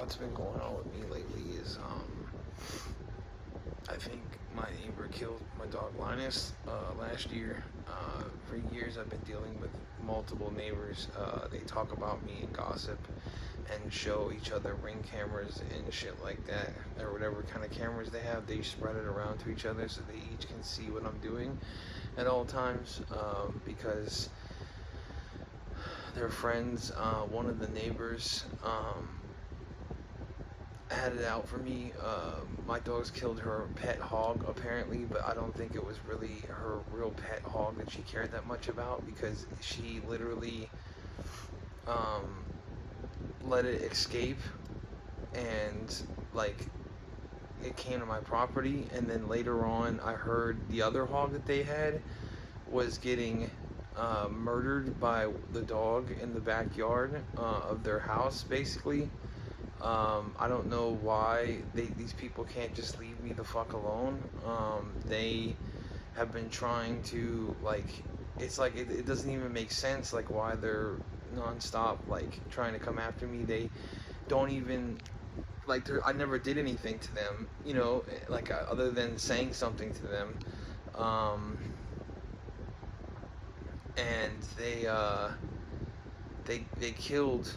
what's been going on with me lately is I think my neighbor killed my dog Linus last year. For years, I've been dealing with multiple neighbors. They talk about me and gossip and show each other ring cameras and shit like that, or whatever kind of cameras they have. They spread it around to each other so they each can see what I'm doing at all times, because they're friends. One of the neighbors had it out for me. My dogs killed her pet hog apparently, but I don't think it was really her real pet hog that she cared that much about, because she literally let it escape, and like it came to my property, and then later on I heard the other hog that they had was getting murdered by the dog in the backyard of their house, basically. I don't know why these people can't just leave me the fuck alone. They have been trying to, like, it's like it doesn't even make sense, like, why they're nonstop, like, trying to come after me. They don't even, like, I never did anything to them, you know, like, other than saying something to them. And they killed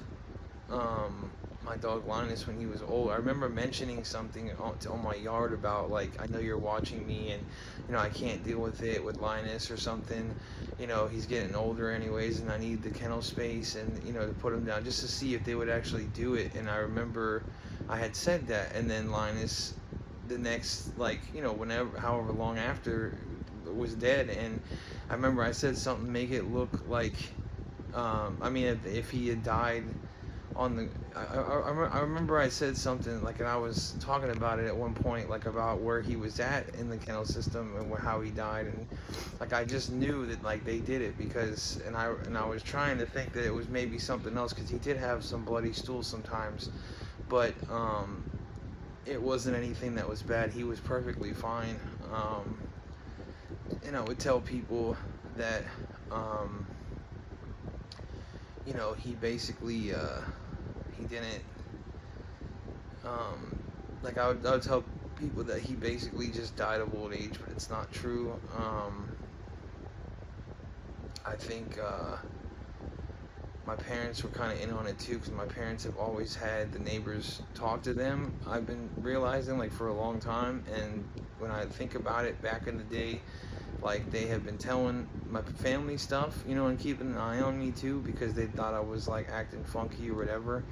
my dog Linus when he was old. I remember mentioning something on my yard about, like, I know you're watching me, and you know I can't deal with it with Linus or something. You know, he's getting older anyways, and I need the kennel space, and you know, to put him down just to see if they would actually do it. And I remember I had said that, and then Linus, the next, like, you know, whenever, however long after, was dead. And I remember I said something to make it look like, I mean, if he had died on the, I remember I said something, like, and I was talking about it at one point, like, about where he was at in the kennel system and how he died, and like I just knew that, like, they did it because, and I was trying to think that it was maybe something else, because he did have some bloody stools sometimes, but it wasn't anything that was bad. He was perfectly fine. And I would tell people that you know, he basically he didn't, like, I would tell people that he basically just died of old age, but it's not true. I think my parents were kind of in on it too, because my parents have always had the neighbors talk to them. I've been realizing, like, for a long time, and when I think about it, back in the day, like, they have been telling my family stuff, you know, and keeping an eye on me too, because they thought I was, like, acting funky or whatever.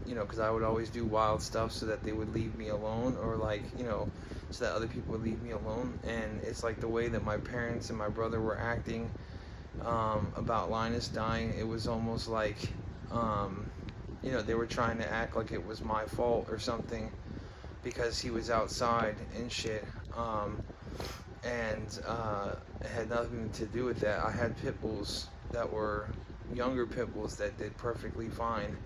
You know, because I would always do wild stuff so that they would leave me alone, or, like, you know, so that other people would leave me alone. And it's like the way that my parents and my brother were acting about Linus dying, it was almost like, you know, they were trying to act like it was my fault or something because he was outside and shit. And it had nothing to do with that. I had pit bulls that were younger pit bulls that did perfectly fine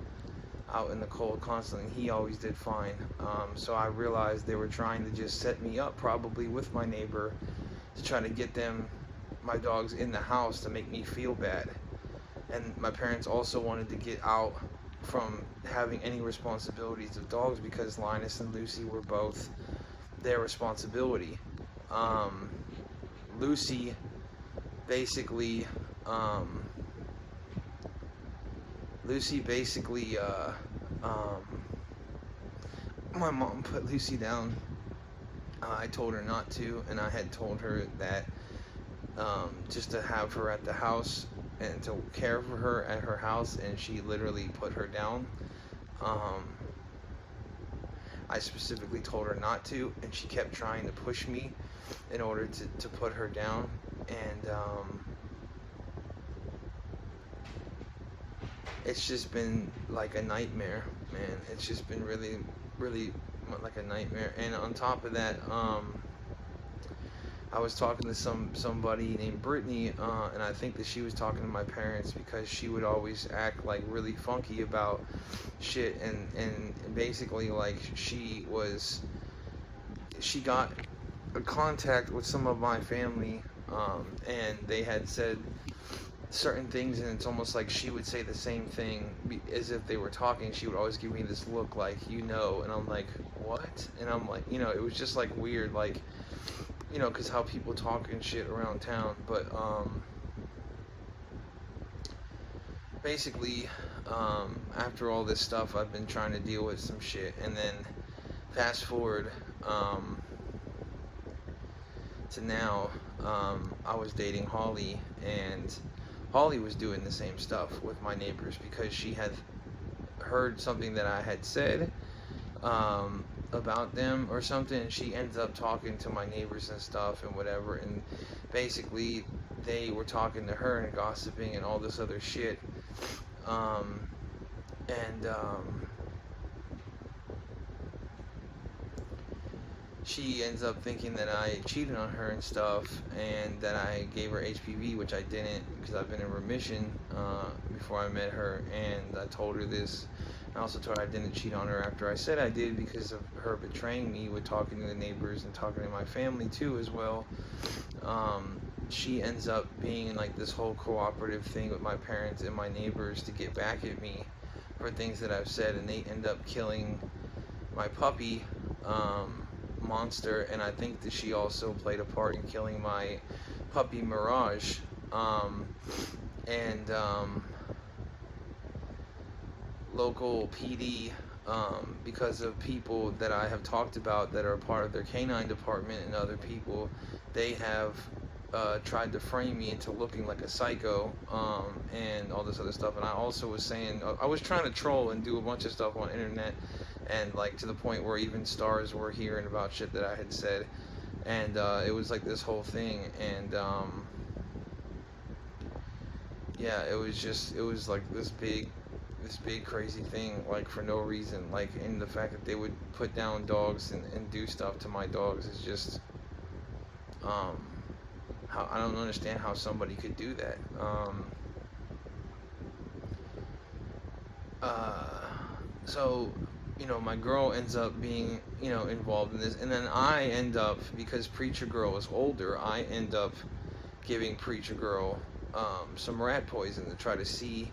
out in the cold constantly. He always did fine. So I realized they were trying to just set me up, probably with my neighbor, to try to get my dogs in the house to make me feel bad. And my parents also wanted to get out from having any responsibilities of dogs, because Linus and Lucy were both their responsibility. Lucy basically, my mom put Lucy down. I told her not to, and I had told her that just to have her at the house and to care for her at her house, and she literally put her down. I specifically told her not to, and she kept trying to push me in order to put her down. And it's just been like a nightmare, man. It's just been really, really like a nightmare. And on top of that, I was talking to somebody named Brittany, and I think that she was talking to my parents, because she would always act like really funky about shit, and basically, like, she got a contact with some of my family, and they had said certain things, and it's almost like she would say the same thing as if they were talking. She would always give me this look like, and I'm like, what? And I'm like, it was just like weird, like, because how people talk and shit around town. But basically, after all this stuff, I've been trying to deal with some shit, and then fast forward to now, I was dating Holly, and Holly was doing the same stuff with my neighbors because she had heard something that I had said about them or something, and she ends up talking to my neighbors and stuff and whatever, and basically they were talking to her and gossiping and all this other shit, and she ends up thinking that I cheated on her and stuff, and that I gave her HPV, which I didn't, because I've been in remission before I met her, and I told her this. I also told her I didn't cheat on her after I said I did, because of her betraying me with talking to the neighbors and talking to my family too as well. She ends up being in like this whole cooperative thing with my parents and my neighbors to get back at me for things that I've said, and they end up killing my puppy, Monster, and I think that she also played a part in killing my puppy Mirage, and local PD, because of people that I have talked about that are a part of their canine department and other people, they have tried to frame me into looking like a psycho, and all this other stuff. And I also was saying, I was trying to troll and do a bunch of stuff on internet, and like to the point where even stars were hearing about shit that I had said, and it was like this whole thing, and yeah, it was like this big crazy thing, like for no reason, like, and the fact that they would put down dogs and do stuff to my dogs is just how I don't understand how somebody could do that. So my girl ends up being, involved in this, and then I end up, because Preacher Girl is older, I end up giving Preacher Girl some rat poison to try to see,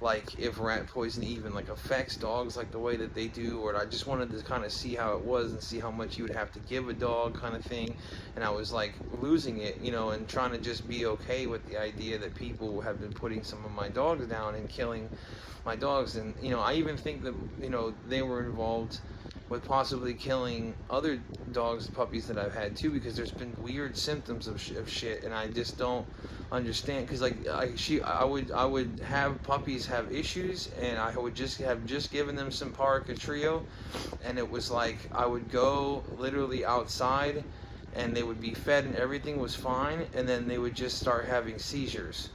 like, if rat poison even, like, affects dogs like the way that they do, or I just wanted to kind of see how it was and see how much you would have to give a dog kind of thing. And I was like losing it, and trying to just be okay with the idea that people have been putting some of my dogs down and killing my dogs. And I even think that they were involved with possibly killing other dogs, puppies that I've had too, because there's been weird symptoms of shit, and I just don't understand. Because like I would have puppies have issues, and I would just given them some Paraca Trio, and it was like I would go literally outside, and they would be fed and everything was fine, and then they would just start having seizures,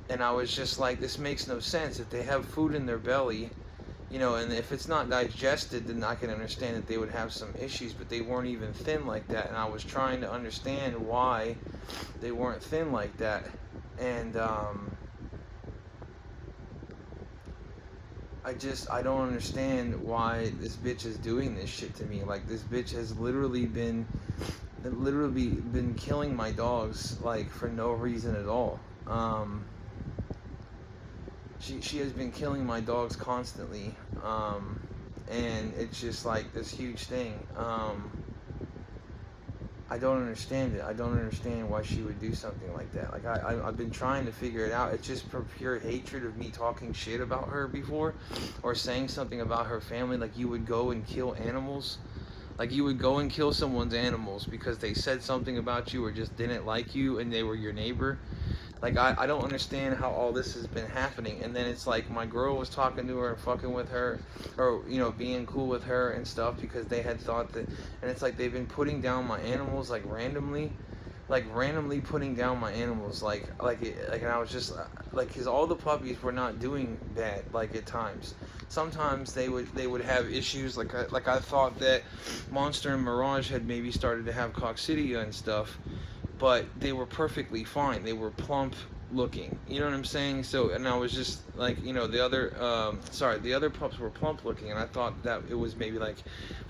and I was just like, this makes no sense. If they have food in their belly, and if it's not digested, then I can understand that they would have some issues, but they weren't even thin like that, and I was trying to understand why they weren't thin like that, and I don't understand why this bitch is doing this shit to me. Like, this bitch has literally been killing my dogs, like, for no reason at all. She has been killing my dogs constantly, and it's just like this huge thing. I don't understand it. I don't understand why she would do something like that. Like, I've been trying to figure it out. It's just for pure hatred of me talking shit about her before, or saying something about her family. Like, you would go and kill animals. Like, you would go and kill someone's animals because they said something about you or just didn't like you and they were your neighbor. Like, I don't understand how all this has been happening. And then it's like my girl was talking to her and fucking with her, or, being cool with her and stuff, because they had thought that, and it's like they've been putting down my animals, like, randomly putting down my animals, and I was just, like, because all the puppies were not doing bad, like, at times. Sometimes they would have issues, like I thought that Monster and Mirage had maybe started to have coccidia and stuff, but they were perfectly fine. They were plump looking, you know what I'm saying? So, and I was just like, the other pups were plump looking, and I thought that it was maybe like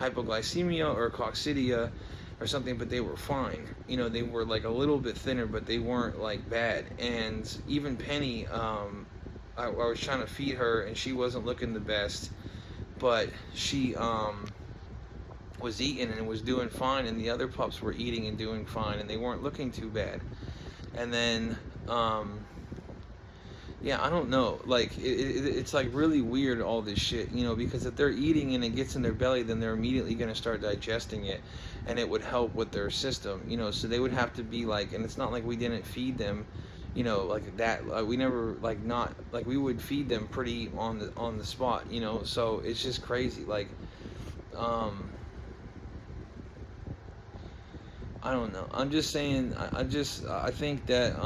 hypoglycemia or coccidia, or something, but they were fine. You know, they were like a little bit thinner, but they weren't like bad. And even Penny, I was trying to feed her, and she wasn't looking the best, but she was eating and was doing fine, and the other pups were eating and doing fine, and they weren't looking too bad. And then yeah, I don't know, like it's like really weird, all this shit, you know, because if they're eating and it gets in their belly, then they're immediately going to start digesting it, and it would help with their system, you know. So they would have to be like, and it's not like we didn't feed them, you know, like that, we never, like, not like, we would feed them pretty on the spot, you know. So it's just crazy, like I don't know. I'm just saying. I think that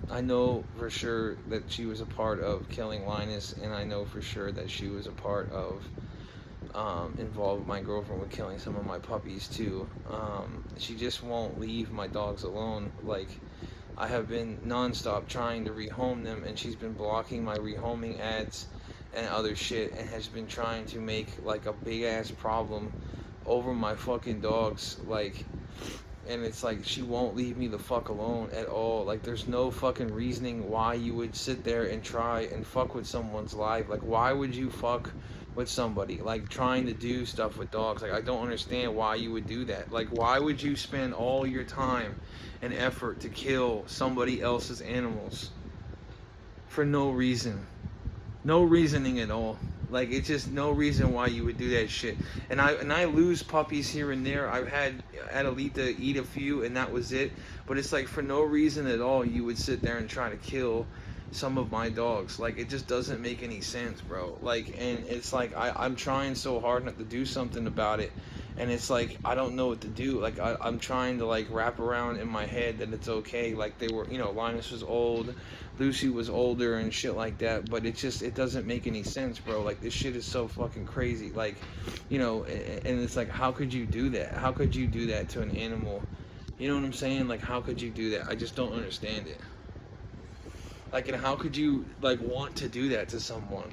I know for sure that she was a part of killing Linus, and I know for sure that she was a part of involved with my girlfriend with killing some of my puppies too. She just won't leave my dogs alone. Like, I have been nonstop trying to rehome them, and she's been blocking my rehoming ads and other shit, and has been trying to make like a big ass problem over my fucking dogs, like. And it's like, she won't leave me the fuck alone at all. Like, there's no fucking reasoning why you would sit there and try and fuck with someone's life. Like, why would you fuck with somebody, like, trying to do stuff with dogs? Like, I don't understand why you would do that. Like, why would you spend all your time and effort to kill somebody else's animals for no reason? No reasoning at all. Like, it's just no reason why you would do that shit. And I lose puppies here and there. I've had Adelita eat a few, and that was it. But it's like, for no reason at all, you would sit there and try to kill some of my dogs. Like, it just doesn't make any sense, bro. Like, and it's like, I'm trying so hard not to do something about it, and it's like, I don't know what to do. Like, I'm trying to, like, wrap around in my head that it's okay. Like, they were, you know, Linus was old, Lucy was older and shit like that, but it doesn't make any sense, bro. Like, this shit is so fucking crazy. Like, you know, and it's like, how could you do that? How could you do that to an animal? You know what I'm saying? Like, how could you do that? I just don't understand it. Like, and how could you, like, want to do that to someone?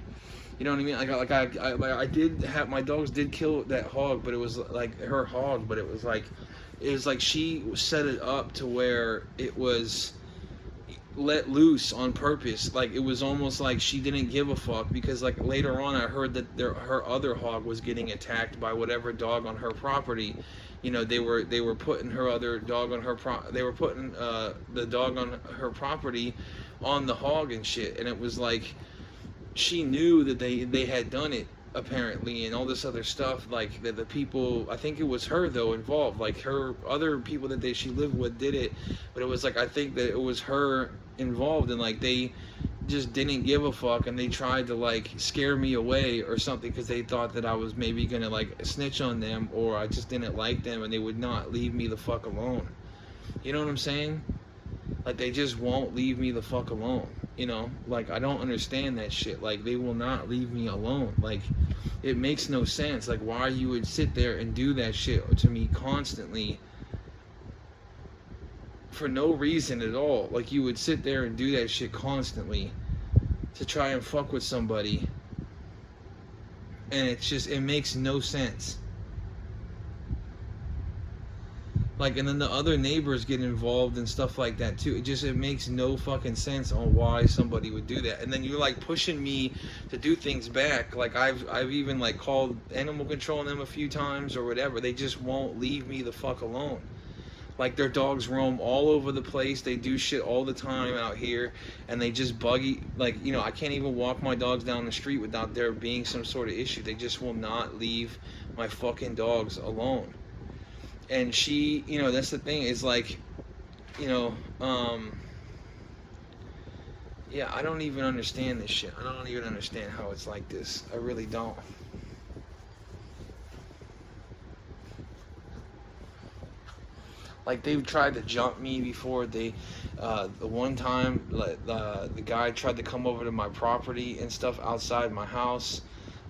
You know what I mean? I did have, my dogs did kill that hog, but it was like her hog, but it was like she set it up to where it was let loose on purpose. Like, it was almost like she didn't give a fuck, because like later on I heard that her other hog was getting attacked by whatever dog on her property. You know, they were putting her other dog on her they were putting the dog on her property on the hog and shit, and it was like, she knew that they had done it, apparently, and all this other stuff. Like, the people, I think it was her though involved, like her other people that she lived with did it, but it was like, I think that it was her involved, and like, they just didn't give a fuck, and they tried to like scare me away or something, because they thought that I was maybe gonna like snitch on them, or I just didn't like them, and they would not leave me the fuck alone. You know what I'm saying? Like, they just won't leave me the fuck alone, you know? Like, I don't understand that shit. Like, they will not leave me alone. Like, it makes no sense. Like, why you would sit there and do that shit to me constantly for no reason at all. Like, you would sit there and do that shit constantly to try and fuck with somebody, and it's just, it makes no sense. Like, and then the other neighbors get involved and stuff like that too. It makes no fucking sense on why somebody would do that. And then you're like pushing me to do things back. Like, I've even like called animal control on them a few times or whatever. They just won't leave me the fuck alone. Like, their dogs roam all over the place. They do shit all the time out here, and they just buggy. Like, you know, I can't even walk my dogs down the street without there being some sort of issue. They just will not leave my fucking dogs alone. And she, you know, that's the thing, is like, you know, yeah, I don't even understand this shit. I don't even understand how it's like this. I really don't. Like, they've tried to jump me before. The one time, the guy tried to come over to my property and stuff outside my house.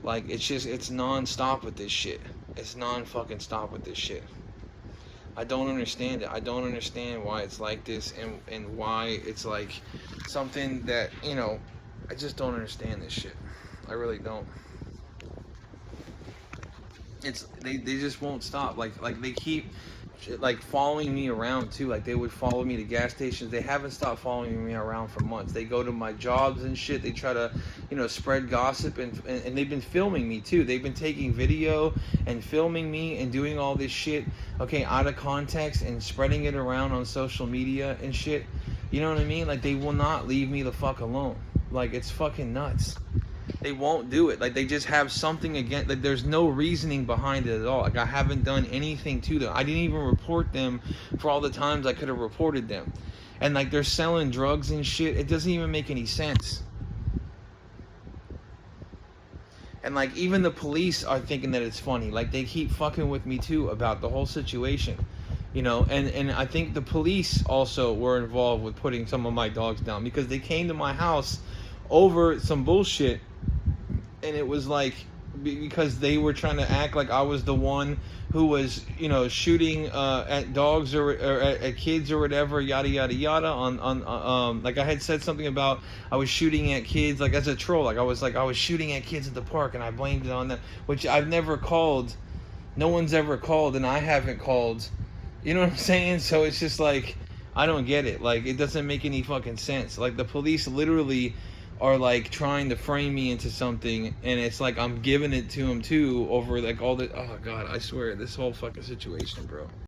Like, it's non-stop with this shit. It's non-fucking stop with this shit. I don't understand it. I don't understand why it's like this, and why it's like something that, you know, I just don't understand this shit. I really don't. They just won't stop. Like they keep like following me around too. Like they would follow me to gas stations. They haven't stopped following me around for months. They go to my jobs and shit. They try to, spread gossip, and they've been filming me too. They've been taking video and filming me and doing all this shit, okay, out of context, and spreading it around on social media and shit. You know what I mean? Like they will not leave me the fuck alone. Like it's fucking nuts. They won't do it. Like they just have something against. Like there's no reasoning behind it at all. Like I haven't done anything to them. I didn't even report them for all the times I could have reported them. And like they're selling drugs and shit. It doesn't even make any sense. And like even the police are thinking that it's funny. Like they keep fucking with me too about the whole situation. And I think the police also were involved with putting some of my dogs down, because they came to my house over some bullshit. And it was like, because they were trying to act like I was the one who was, shooting at dogs or at kids or whatever, yada yada yada. Like I had said something about I was shooting at kids, like as a troll. Like I was shooting at kids at the park, and I blamed it on them, which I've never called. No one's ever called, and I haven't called. You know what I'm saying? So it's just like, I don't get it. Like it doesn't make any fucking sense. Like the police literally are like trying to frame me into something, and it's like I'm giving it to them too over like all the, oh god, I swear, this whole fucking situation, bro.